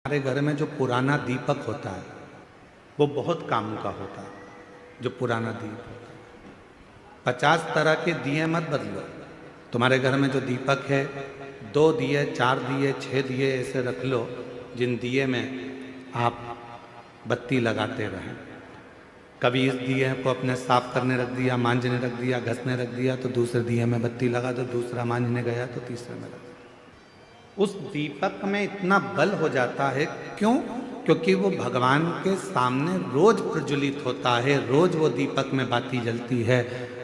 हमारे घर में जो पुराना दीपक होता है वो बहुत काम का होता है। जो पुराना दीप होता है 50 तरह के दिए मत बदलो। तुम्हारे घर में जो दीपक है 2 दिए 4 दिए 6 दिए ऐसे रख लो जिन दिए में आप बत्ती लगाते रहें। कभी इस दिए को अपने साफ करने रख दिया, मांजने रख दिया, घसने रख दिया, तो दूसरे दिए में बत्ती लगा दो, दूसरा मांजने गया तो तीसरे में लगा। उस दीपक में इतना बल हो जाता है। क्यों? क्योंकि वो भगवान के सामने रोज प्रज्वलित होता है, रोज वो दीपक में बाती जलती है,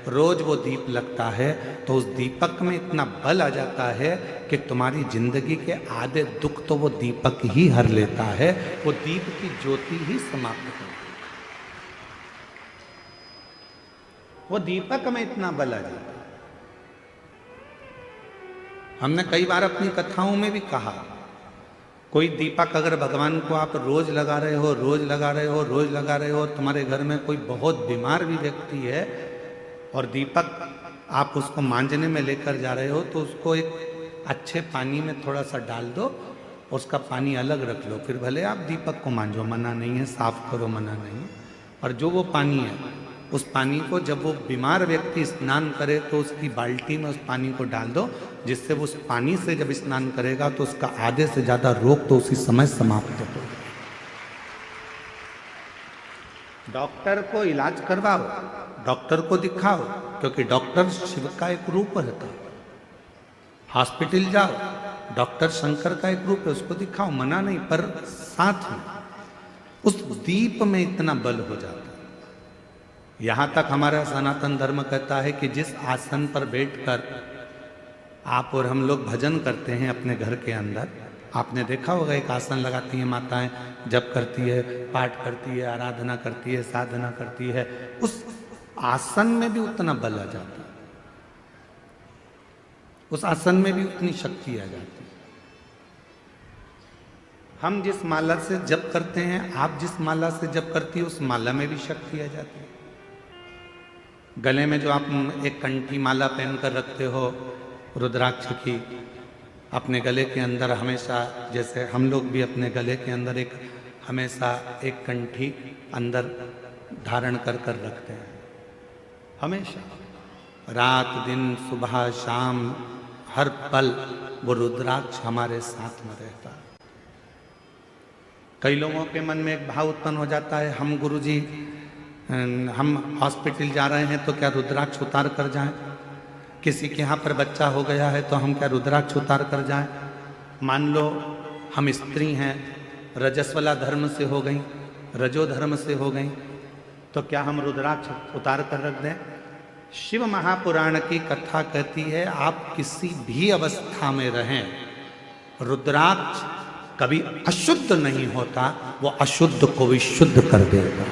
रोज वो दीप लगता है। तो उस दीपक में इतना बल आ जाता है कि तुम्हारी जिंदगी के आधे दुख तो वो दीपक ही हर लेता है, वो दीप की ज्योति ही समाप्त कर देती है। वो दीपक में इतना बल आ जाता है। हमने कई बार अपनी कथाओं में भी कहा, कोई दीपक अगर भगवान को आप रोज लगा रहे हो, रोज लगा रहे हो, रोज लगा रहे हो, तुम्हारे घर में कोई बहुत बीमार भी व्यक्ति है और दीपक आप उसको मांजने में लेकर जा रहे हो, तो उसको एक अच्छे पानी में थोड़ा सा डाल दो, उसका पानी अलग रख लो, फिर भले आप दीपक को मांजो, मना नहीं है, साफ करो, मना नहीं है। और जो वो पानी है, उस पानी को जब वो बीमार व्यक्ति स्नान करे तो उसकी बाल्टी में उस पानी को डाल दो, जिससे वो उस पानी से जब स्नान करेगा तो उसका आधे से ज्यादा रोग तो उसी समय समाप्त हो। डॉक्टर को इलाज करवाओ, डॉक्टर को दिखाओ, क्योंकि डॉक्टर शिव का एक रूप रहता है। हॉस्पिटल जाओ, डॉक्टर शंकर का एक रूप है, उसको दिखाओ, मना नहीं, पर साथ में उस दीप में इतना बल हो जाता है। यहां तक हमारा सनातन धर्म कहता है कि जिस आसन पर बैठकर आप और हम लोग भजन करते हैं अपने घर के अंदर, आपने देखा होगा एक आसन लगाती हैं माताएं, जप करती है, पाठ करती है, आराधना करती है, साधना करती है, उस आसन में भी उतना बल आ जाता है, उस आसन में भी उतनी शक्ति आ जाती है। हम जिस माला से जप करते हैं, आप जिस माला से जप करती है, उस माला में भी शक्ति आ जाती है। गले में जो आप एक कंठी माला पहनकर रखते हो रुद्राक्ष की, अपने गले के अंदर हमेशा, जैसे हम लोग भी अपने गले के अंदर एक हमेशा एक कंठी अंदर धारण कर कर रखते हैं, हमेशा, रात दिन सुबह शाम हर पल वो रुद्राक्ष हमारे साथ में रहता है। कई लोगों के मन में एक भाव उत्पन्न हो जाता है, हम गुरुजी हम हॉस्पिटल जा रहे हैं तो क्या रुद्राक्ष उतार कर जाएं? किसी के यहाँ पर बच्चा हो गया है तो हम क्या रुद्राक्ष उतार कर जाएं? मान लो हम स्त्री हैं, रजस्वला धर्म से हो गई, रजो धर्म से हो गई, तो क्या हम रुद्राक्ष उतार कर रख दें? शिव महापुराण की कथा कहती है, आप किसी भी अवस्था में रहें, रुद्राक्ष कभी अशुद्ध नहीं होता, वो अशुद्ध को भी शुद्ध कर देगा।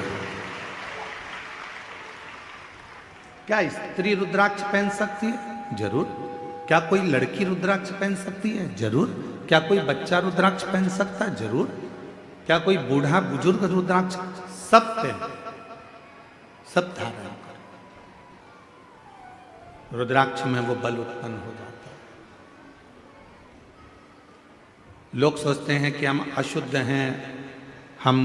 क्या स्त्री रुद्राक्ष पहन सकती है? जरूर। क्या कोई लड़की रुद्राक्ष पहन सकती है? जरूर। क्या कोई बच्चा रुद्राक्ष पहन सकता है? जरूर। क्या कोई बूढ़ा बुजुर्ग रुद्राक्ष? सब पहन, सब धारण कर, रुद्राक्ष में वो बल उत्पन्न हो जाता है। लोग सोचते हैं कि हम अशुद्ध हैं, हम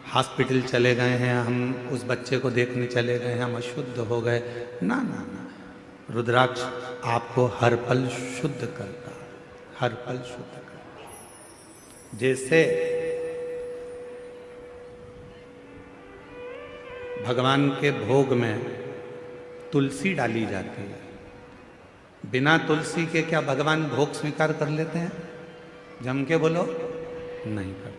हॉस्पिटल चले गए हैं, हम उस बच्चे को देखने चले गए हैं, हम अशुद्ध हो गए। ना ना ना, रुद्राक्ष आपको हर पल शुद्ध करता है, हर पल शुद्ध करता है। जैसे भगवान के भोग में तुलसी डाली जाती है, बिना तुलसी के क्या भगवान भोग स्वीकार कर लेते हैं? जम के बोलो, नहीं करते।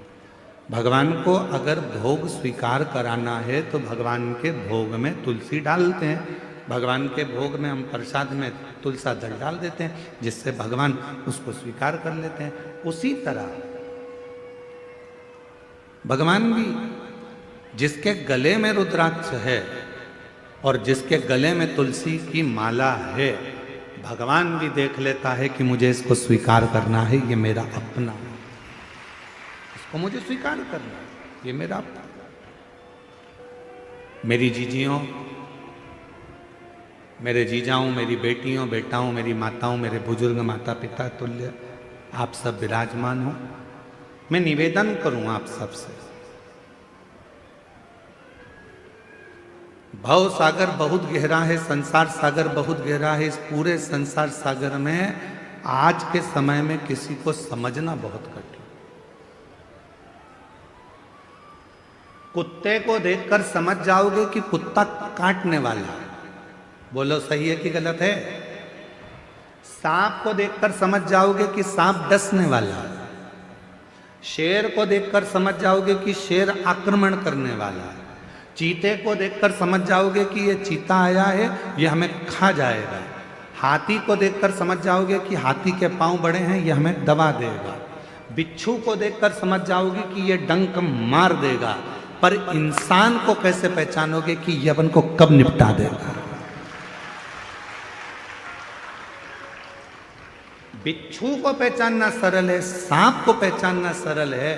भगवान को अगर भोग स्वीकार कराना है तो भगवान के भोग में तुलसी डालते हैं, भगवान के भोग में हम प्रसाद में तुलसा दल डाल देते हैं, जिससे भगवान उसको स्वीकार कर लेते हैं। उसी तरह भगवान भी, जिसके गले में रुद्राक्ष है और जिसके गले में तुलसी की माला है, भगवान भी देख लेता है कि मुझे इसको स्वीकार करना है, ये मेरा अपना है, इसको मुझे स्वीकार करना है, ये मेरा अपना। मेरी जीजियों, मेरे जीजाओं, मेरी बेटियों, बेटाओं, मेरी माताओं, मेरे बुजुर्ग माता पिता तुल्य आप सब विराजमान हो। मैं निवेदन करूं आप सबसे, भव सागर बहुत गहरा है, संसार सागर बहुत गहरा है। इस पूरे संसार सागर में आज के समय में किसी को समझना बहुत कठिन। कुत्ते को देखकर समझ जाओगे कि कुत्ता काटने वाला है, बोलो सही है कि गलत है। सांप को देखकर समझ जाओगे कि सांप डसने वाला है। शेर को देखकर समझ जाओगे कि शेर आक्रमण करने वाला है। चीते को देखकर समझ जाओगे कि ये चीता आया है, ये हमें खा जाएगा। हाथी को देखकर समझ जाओगे कि हाथी के पांव बड़े हैं, ये हमें दबा देगा। बिच्छू को देखकर समझ जाओगे कि ये डंक मार देगा। पर इंसान को कैसे पहचानोगे कि ये अपन को कब निपटा देगा? बिच्छू को पहचानना सरल है, सांप को पहचानना सरल है,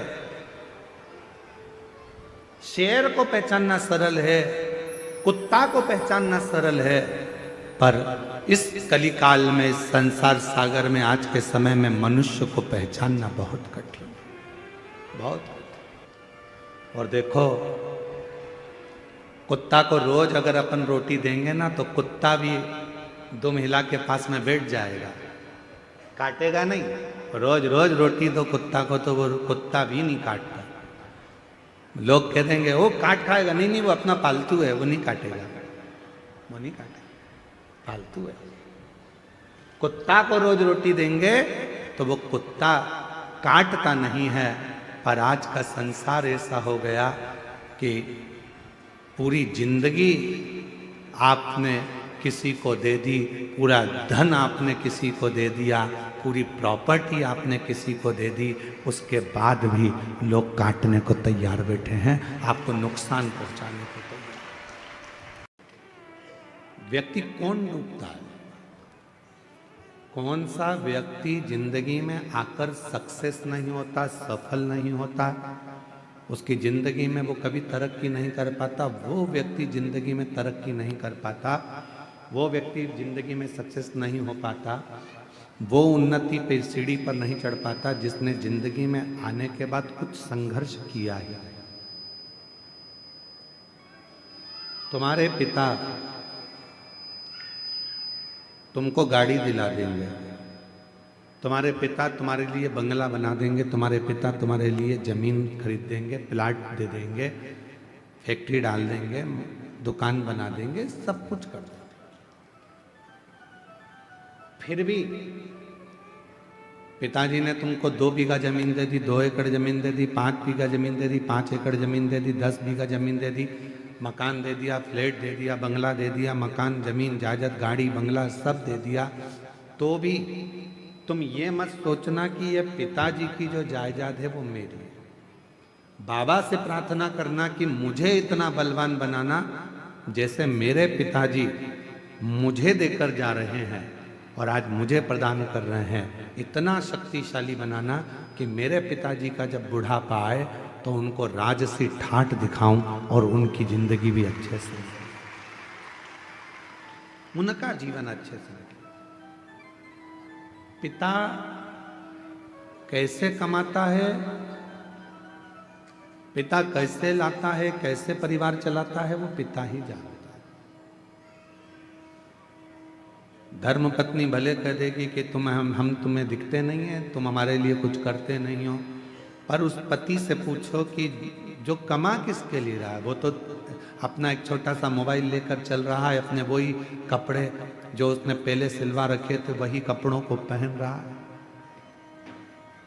शेर को पहचानना सरल है, कुत्ता को पहचानना सरल है। पर इस कलिकाल में, इस संसार सागर में, आज के समय में मनुष्य को पहचानना बहुत कठिन, बहुत कठिन। और देखो, कुत्ता को रोज अगर अपन रोटी देंगे ना, तो कुत्ता भी दो महिला के पास में बैठ जाएगा, काटेगा नहीं। रोज रोज रोटी दो कुत्ता को तो वो कुत्ता भी नहीं काटता। लोग कह देंगे वो काट खाएगा, नहीं नहीं वो अपना पालतू है, वो नहीं काटेगा, वो नहीं काटेगा, पालतू है। कुत्ता को रोज रोटी देंगे तो वो कुत्ता काटता नहीं है। पर आज का संसार ऐसा हो गया कि पूरी जिंदगी आपने किसी को दे दी, पूरा धन आपने किसी को दे दिया, पूरी प्रॉपर्टी आपने किसी को दे दी, उसके बाद भी लोग काटने को तैयार बैठे हैं, आपको नुकसान पहुंचाने को तैयार। व्यक्ति कौन डूबता है? कौन सा व्यक्ति जिंदगी में आकर सक्सेस नहीं होता, सफल नहीं होता, उसकी जिंदगी में वो कभी तरक्की नहीं कर पाता, वो व्यक्ति जिंदगी में तरक्की नहीं कर पाता, वो व्यक्ति जिंदगी में सक्सेस नहीं हो पाता, वो उन्नति पे सीढ़ी पर नहीं चढ़ पाता जिसने जिंदगी में आने के बाद कुछ संघर्ष किया है। तुम्हारे पिता तुमको गाड़ी दिला देंगे, तुम्हारे पिता तुम्हारे लिए बंगला बना देंगे, तुम्हारे पिता तुम्हारे लिए जमीन खरीद देंगे, प्लाट दे देंगे, फैक्ट्री डाल देंगे, दुकान बना देंगे, सब कुछ कर देंगे। फिर भी पिताजी ने तुमको 2 बीघा जमीन दे दी, 2 एकड़ जमीन दे दी, 5 बीघा जमीन दे दी, 5 एकड़ जमीन दे दी, 10 बीघा जमीन दे दी, मकान दे दिया, फ्लैट दे दिया, बंगला दे दिया, मकान, जमीन, जायदाद, गाड़ी, बंगला सब दे दिया। तो भी तुम ये मत सोचना कि ये पिताजी की जो जायदाद है वो मेरी है। बाबा से प्रार्थना करना कि मुझे इतना बलवान बनाना जैसे मेरे पिताजी मुझे देकर जा रहे हैं और आज मुझे प्रदान कर रहे हैं, इतना शक्तिशाली बनाना कि मेरे पिताजी का जब बुढ़ापा आए तो उनको राजसी ठाठ दिखाऊं और उनकी जिंदगी भी अच्छे से, उनका जीवन अच्छे से। पिता कैसे कमाता है, पिता कैसे लाता है, कैसे परिवार चलाता है, वो पिता ही जानता है। धर्म पत्नी भले कह देगी कि हम तुम्हें दिखते नहीं हैं, तुम हमारे लिए कुछ करते नहीं हो, पर उस पति से पूछो कि जो कमा किसके लिए रहा है, वो तो अपना एक छोटा सा मोबाइल लेकर चल रहा है, अपने वही कपड़े जो उसने पहले सिलवा रखे थे वही कपड़ों को पहन रहा है,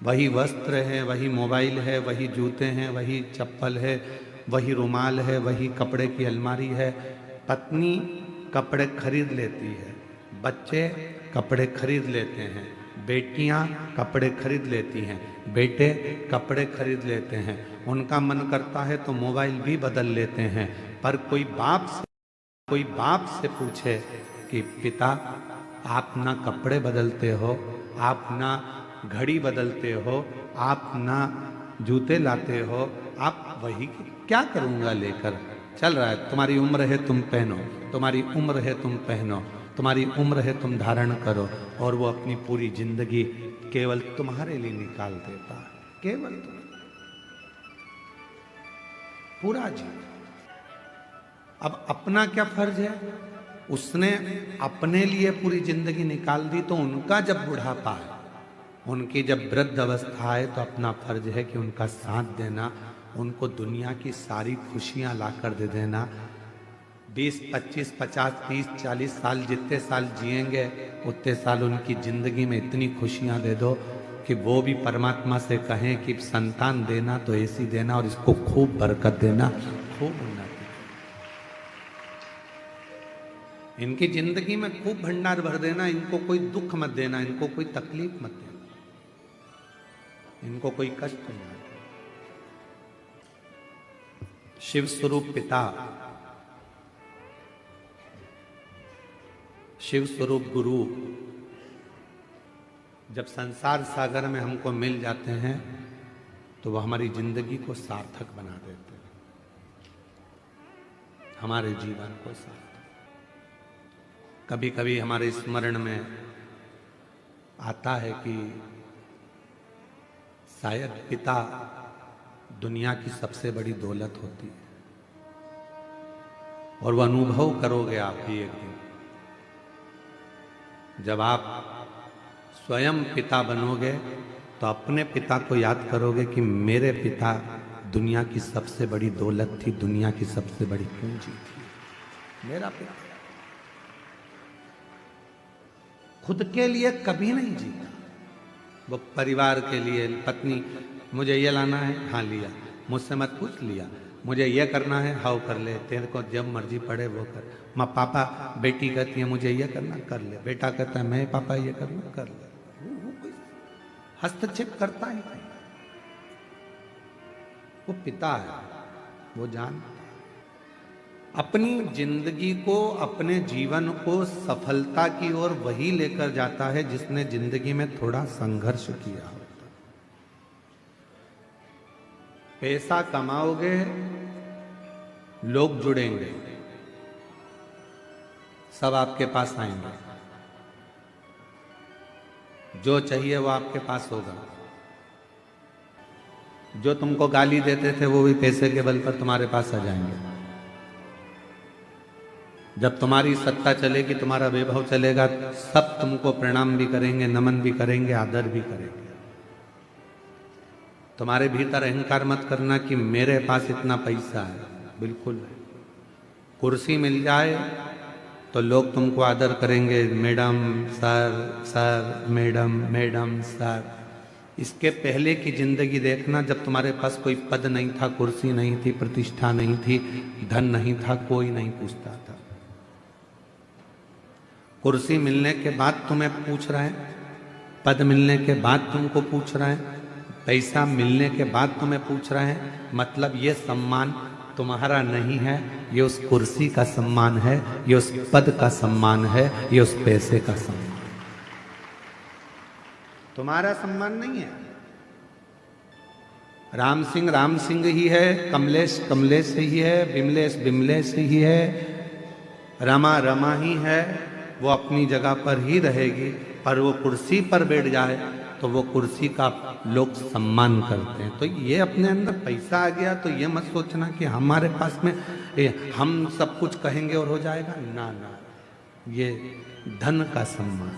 वही वस्त्र है, वही मोबाइल है, वही जूते हैं, वही चप्पल है, वही रुमाल है, वही कपड़े की अलमारी है। पत्नी कपड़े खरीद लेती है, बच्चे कपड़े खरीद लेते हैं, बेटियां कपड़े खरीद लेती हैं, बेटे कपड़े खरीद लेते हैं, उनका मन करता है तो मोबाइल भी बदल लेते हैं। पर कोई बाप से पूछे कि पिता आप ना कपड़े बदलते हो, आप ना घड़ी बदलते हो, आप ना जूते लाते हो, आप वही क्या करूँगा लेकर चल रहा है, तुम्हारी उम्र है तुम पहनो, तुम्हारी उम्र है तुम पहनो, तुम्हारी उम्र है तुम धारण करो। और वो अपनी पूरी जिंदगी केवल तुम्हारे लिए निकाल देता है, केवल तुम्हें। पूरा जीवन। अब अपना क्या फर्ज है? उसने अपने लिए पूरी जिंदगी निकाल दी, तो उनका जब बुढ़ापा है, उनकी जब वृद्ध अवस्था है, तो अपना फर्ज है कि उनका साथ देना, उनको दुनिया की सारी खुशियां लाकर दे देना। 20, 25, 50, 30, 40 साल जितने साल जिएंगे उतने साल उनकी जिंदगी में इतनी खुशियां दे दो कि वो भी परमात्मा से कहें कि संतान देना तो ऐसी देना और इसको खूब बरकत देना, खूब उन्नति। इनकी जिंदगी में खूब भंडार भर देना, इनको कोई दुख मत देना, इनको कोई तकलीफ मत देना, इनको कोई कष्ट नहीं देना। शिव स्वरूप पिता, शिव स्वरूप गुरु जब संसार सागर में हमको मिल जाते हैं तो वह हमारी जिंदगी को सार्थक बना देते हैं, हमारे जीवन को सार्थक। कभी कभी हमारे स्मरण में आता है कि शायद पिता दुनिया की सबसे बड़ी दौलत होती है, और वह अनुभव करोगे आप भी एक दिन जब आप स्वयं पिता बनोगे, तो अपने पिता को याद करोगे कि मेरे पिता दुनिया की सबसे बड़ी दौलत थी, दुनिया की सबसे बड़ी पूंजी थी, मेरा पिता। खुद के लिए कभी नहीं जीता, वो परिवार के लिए, पत्नी मुझे ये लाना है, हाँ लिया, मुझसे मत पूछ, लिया, मुझे ये करना है, हाँ कर ले, तेरे को जब मर्जी पड़े वो कर। माँ पापा, बेटी कहती है मुझे ये करना, कर ले, बेटा कहता है मैं पापा ये करना, कर ले, वो कोई हस्तक्षेप करता ही नहीं, वो पिता है, वो जानता। अपनी जिंदगी को, अपने जीवन को सफलता की ओर वही लेकर जाता है जिसने जिंदगी में थोड़ा संघर्ष किया होता। पैसा कमाओगे, लोग जुड़ेंगे, सब आपके पास आएंगे, जो चाहिए वो आपके पास होगा। जो तुमको गाली देते थे वो भी पैसे के बल पर तुम्हारे पास आ जाएंगे। जब तुम्हारी सत्ता चलेगी, तुम्हारा वैभव चलेगा, सब तुमको प्रणाम भी करेंगे, नमन भी करेंगे, आदर भी करेंगे। तुम्हारे भीतर अहंकार मत करना कि मेरे पास इतना पैसा है, बिल्कुल नहीं। कुर्सी मिल जाए तो लोग तुमको आदर करेंगे, madam sir, sir madam, madam sir. इसके पहले की जिंदगी देखना, जब तुम्हारे पास कोई पद नहीं था, कुर्सी नहीं थी, प्रतिष्ठा नहीं थी, धन नहीं था, कोई नहीं पूछता था। कुर्सी मिलने के बाद तुम्हें पूछ रहे हैं, पद मिलने के बाद तुमको पूछ रहे हैं, पैसा मिलने के बाद तुम्हें पूछ रहे हैं, मतलब ये सम्मान तुम्हारा नहीं है, ये उस कुर्सी का सम्मान है, ये उस पद का सम्मान है, ये उस पैसे का सम्मान, तुम्हारा सम्मान नहीं है। राम सिंह ही है, कमलेश कमलेश ही है, विमलेश विमलेश ही है, रमा रमा ही है, वो अपनी जगह पर ही रहेगी। पर वो कुर्सी पर बैठ जाए तो वो कुर्सी का लोग सम्मान करते हैं। तो ये अपने अंदर पैसा आ गया तो ये मत सोचना कि हमारे पास में हम सब कुछ कहेंगे और हो जाएगा, ना ना। ये धन का सम्मान,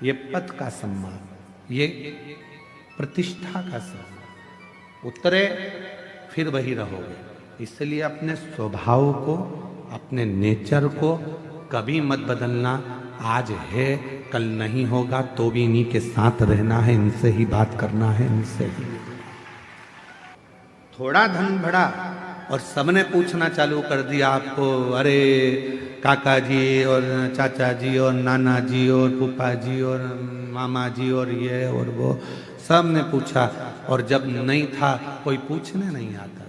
ये पद का सम्मान, ये प्रतिष्ठा का सम्मान, उतरे फिर वही रहोगे। इसलिए अपने स्वभाव को, अपने नेचर को कभी मत बदलना। आज है, कल नहीं होगा, तो भी इन्हीं के साथ रहना है, इनसे ही बात करना है, इनसे ही। थोड़ा धन बढ़ा और सबने पूछना चालू कर दिया आपको, अरे काका जी और चाचा जी और नाना जी और फूफा जी और मामा जी और ये और वो, सब ने पूछा। और जब नहीं था कोई पूछने नहीं आता,